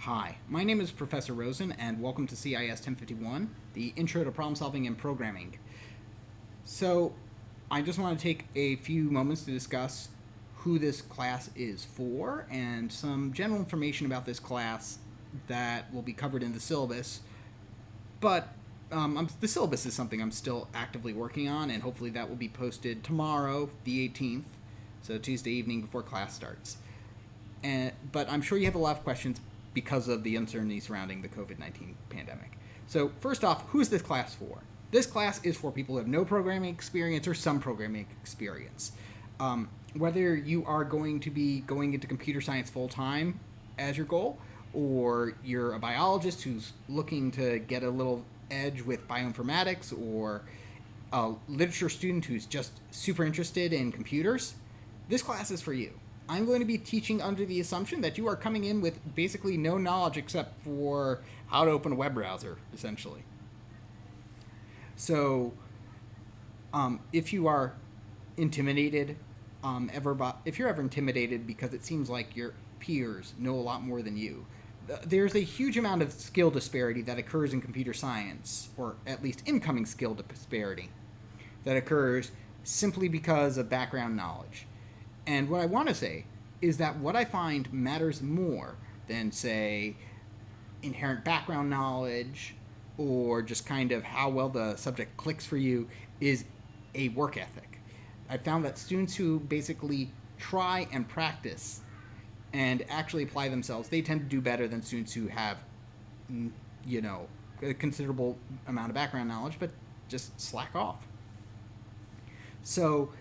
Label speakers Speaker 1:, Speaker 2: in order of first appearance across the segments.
Speaker 1: Hi, my name is Professor Rosen, and welcome to CIS 1051, the Intro to Problem Solving and Programming. So, I just want to take a few moments to discuss who this class is for and some general information about this class that will be covered in the syllabus. But the syllabus is something I'm still actively working on, and hopefully that will be posted tomorrow, the 18th, so Tuesday evening before class starts. But I'm sure you have a lot of questions because of the uncertainty surrounding the COVID-19 pandemic. So first off, who is this class for? This class is for people who have no programming experience or some programming experience. Whether you are going to be going into computer science full-time as your goal, or you're a biologist who's looking to get a little edge with bioinformatics, or a literature student who's just super interested in computers, this class is for you. I'm going to be teaching under the assumption that you are coming in with basically no knowledge except for how to open a web browser, essentially. So, if you are intimidated, if you're ever intimidated because it seems like your peers know a lot more than you, there's a huge amount of skill disparity that occurs in computer science, or at least incoming skill disparity, that occurs simply because of background knowledge. And what I want to say is that what I find matters more than, say, inherent background knowledge or just kind of how well the subject clicks for you is a work ethic. I found that students who basically try and practice and actually apply themselves, they tend to do better than students who have, a considerable amount of background knowledge, but just slack off. So,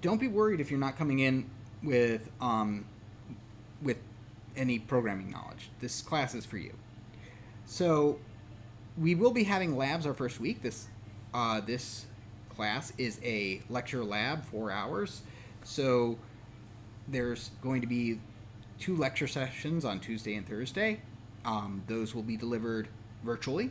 Speaker 1: don't be worried if you're not coming in with any programming knowledge. This class is for you. So we will be having labs our first week. This class is a lecture lab, 4 hours. So there's going to be 2 lecture sessions on Tuesday and Thursday. Those will be delivered virtually,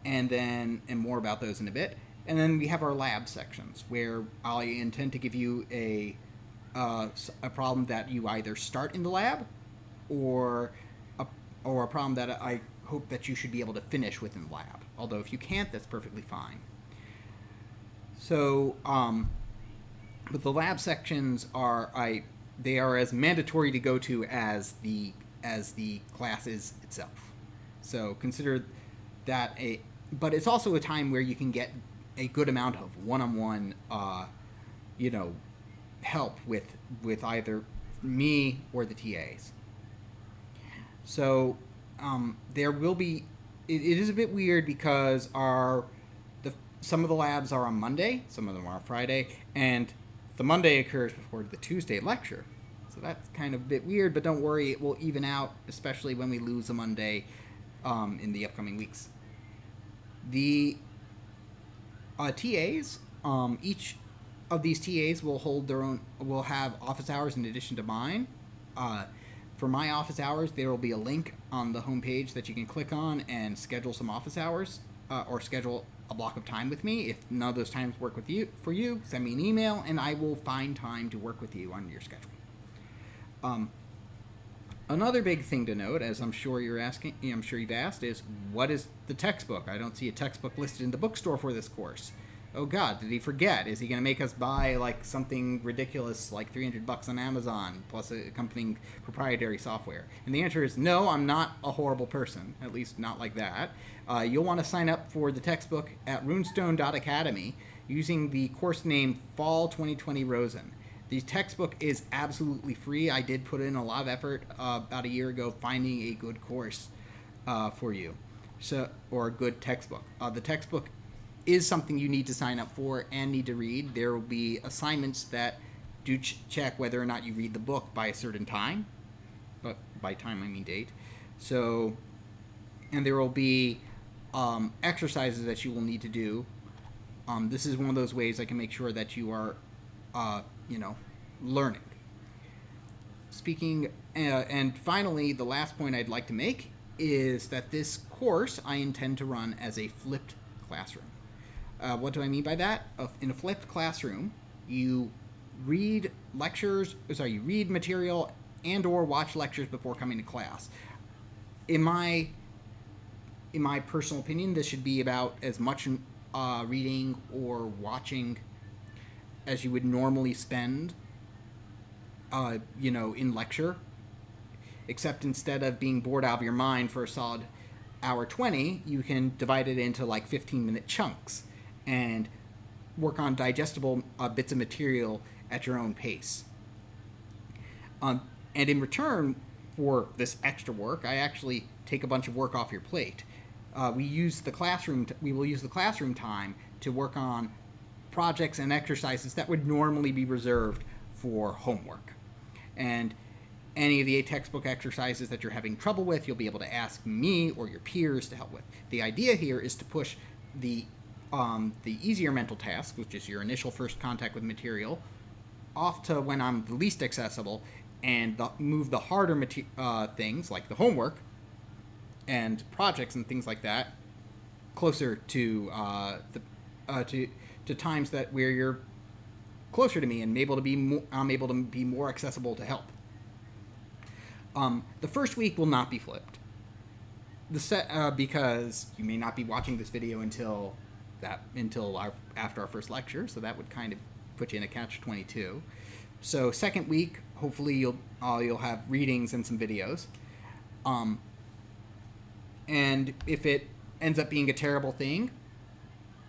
Speaker 1: and more about those in a bit. And then we have our lab sections where I intend to give you a problem that you either start in the lab or a problem that I hope that you should be able to finish within the lab. Although if you can't, that's perfectly fine. So, but the lab sections are as mandatory to go to as the class is itself. So consider that but it's also a time where you can get a good amount of one-on-one, help with either me or the TAs. So there will be. It is a bit weird because some of the labs are on Monday, some of them are on Friday, and the Monday occurs before the Tuesday lecture. So that's kind of a bit weird, but don't worry, it will even out, especially when we lose a Monday in the upcoming weeks. The TAs, each of these TAs will have office hours in addition to mine. For my office hours, there will be a link on the homepage that you can click on and schedule some office hours, or schedule a block of time with me. If none of those times work for you, send me an email and I will find time to work with you on your schedule. Another big thing to note, as I'm sure you've asked, is what is the textbook? I don't see a textbook listed in the bookstore for this course. Oh God, did he forget? Is he going to make us buy like something ridiculous like $300 on Amazon plus accompanying proprietary software? And the answer is no, I'm not a horrible person, at least not like that. You'll want to sign up for the textbook at runestone.academy using the course name Fall 2020 Rosen. The textbook is absolutely free. I did put in a lot of effort about a year ago finding a good course for you, or a good textbook. The textbook is something you need to sign up for and need to read. There will be assignments that do check whether or not you read the book by a certain time, but by time I mean date. So, and there will be exercises that you will need to do. This is one of those ways I can make sure that you are learning. Speaking, and finally, the last point I'd like to make is that this course I intend to run as a flipped classroom. What do I mean by that? In a flipped classroom, you read material and or watch lectures before coming to class. in my personal opinion, this should be about as much reading or watching as you would normally spend, in lecture, except instead of being bored out of your mind for a solid hour 20, you can divide it into like 15-minute chunks and work on digestible bits of material at your own pace. And in return for this extra work, I actually take a bunch of work off your plate. We will use the classroom time to work on projects and exercises that would normally be reserved for homework. And any of the textbook exercises that you're having trouble with, you'll be able to ask me or your peers to help with. The idea here is to push the easier mental task, which is your initial first contact with material, off to when I'm the least accessible, and move the harder things like the homework and projects and things like that closer to times where you're closer to me and I'm able to be more accessible to help. The first week will not be flipped. Because you may not be watching this video until after our first lecture, so that would kind of put you in a catch-22. So second week, hopefully you'll have readings and some videos. And if it ends up being a terrible thing,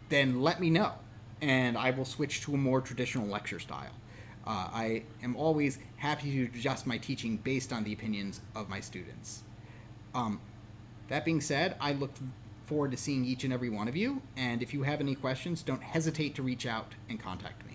Speaker 1: then let me know, and I will switch to a more traditional lecture style. I am always happy to adjust my teaching based on the opinions of my students. That being said, I look forward to seeing each and every one of you, and if you have any questions, don't hesitate to reach out and contact me.